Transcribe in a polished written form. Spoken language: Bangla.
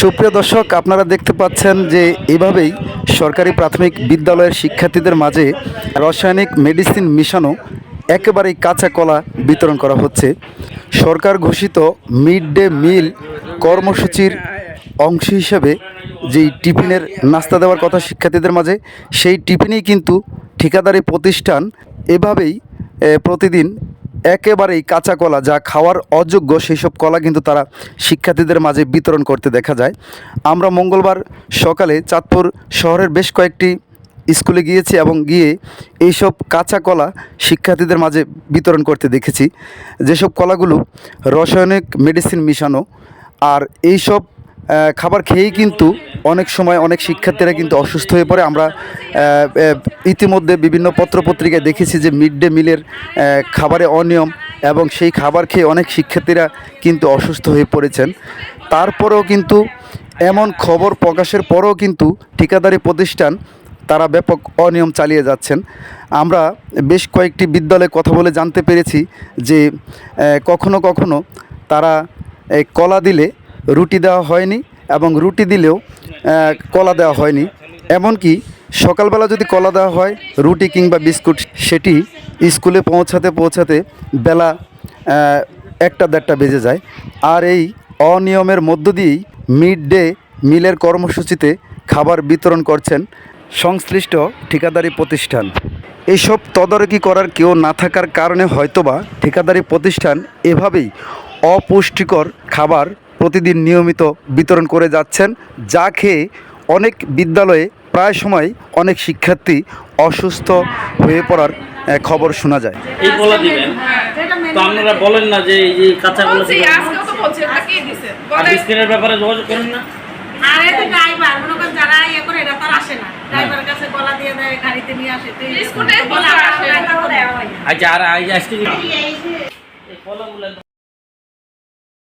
সুপ্রিয় দর্শক, আপনারা দেখতে পাচ্ছেন যে এভাবেই সরকারি প্রাথমিক বিদ্যালয়ের শিক্ষার্থীদের মাঝে রাসায়নিক মেডিসিন মিশানো একেবারেই কাঁচা কলা বিতরণ করা হচ্ছে। সরকার ঘোষিত মিড ডে মিল কর্মসূচির অংশ হিসেবে যেই টিফিনের নাস্তা দেওয়ার কথা শিক্ষার্থীদের মাঝে, সেই টিফিনেই কিন্তু ঠিকাদারি প্রতিষ্ঠান এভাবেই প্রতিদিন একেবারেই কাঁচা কলা, যা খাওয়ার অযোগ্য সেই সব কলা কিন্তু তারা শিক্ষার্থীদের মাঝে বিতরণ করতে দেখা যায়। আমরা মঙ্গলবার সকালে চাঁদপুর শহরের বেশ কয়েকটি স্কুলে গিয়েছি এবং গিয়ে এইসব কাঁচা কলা শিক্ষার্থীদের মাঝে বিতরণ করতে দেখেছি, যেসব কলাগুলো রাসায়নিক মেডিসিন মিশানো। আর এইসব খাবার খেয়েই কিন্তু অনেক সময় অনেক শিক্ষার্থীরা কিন্তু অসুস্থ হয়ে পড়ে। আমরা ইতিমধ্যে বিভিন্ন পত্রপত্রিকায় দেখেছি যে মিড ডে মিলের খাবারে অনিয়ম, এবং সেই খাবার খেয়ে অনেক শিক্ষার্থীরা কিন্তু অসুস্থ হয়ে পড়েছেন। তারপরেও কিন্তু এমন খবর প্রকাশের পরেও কিন্তু ঠিকাদারি প্রতিষ্ঠান তারা ব্যাপক অনিয়ম চালিয়ে যাচ্ছেন। আমরা বেশ কয়েকটি বিদ্যালয়ে কথা বলে জানতে পেরেছি যে কখনো কখনো তারা কলা দিলে রুটি দেওয়া হয়নি, এবং রুটি দিলেও কলা দেওয়া হয়নি। এমনকি সকালবেলা যদি কলা দেওয়া হয়, রুটি কিংবা বিস্কুট সেটি স্কুলে পৌঁছাতে বেলা 1টা-1:30 বেজে যায়। আর এই অনিয়মের মধ্য দিয়েই মিড ডে মিলের কর্মসূচিতে খাবার বিতরণ করছেন সংশ্লিষ্ট ঠিকাদারি প্রতিষ্ঠান। এইসব তদারকি করার কেউ না থাকার কারণে হয়তোবা ঠিকাদারি প্রতিষ্ঠান এভাবেই অপুষ্টিকর খাবার প্রতিদিন নিয়মিত বিতরণ করে যাচ্ছেন, যা খেয়ে অনেক বিদ্যালয়ে প্রায় সময় অনেক শিক্ষার্থী অসুস্থ হয়ে পড়ার খবর শোনা যায়। এই কলা দিবেন তো আপনারা বলেন না যে এই কাঁচা কলা দিবেন, আজকেও তো বলছে ওটা কি দিছে আর বিস্কিটের ব্যাপারে যোগাযোগ করেন না। আরে তো ড্রাইভার মনে করেন যারা ইয়ে করে এরা তো আর আসে না, ড্রাইভারের কাছে কলা দিয়ে দেয়, গাড়িতে নিয়ে আসে, তো বিস্কুটের কলা আসে। আচ্ছা, আর আজকে এই কলাগুলো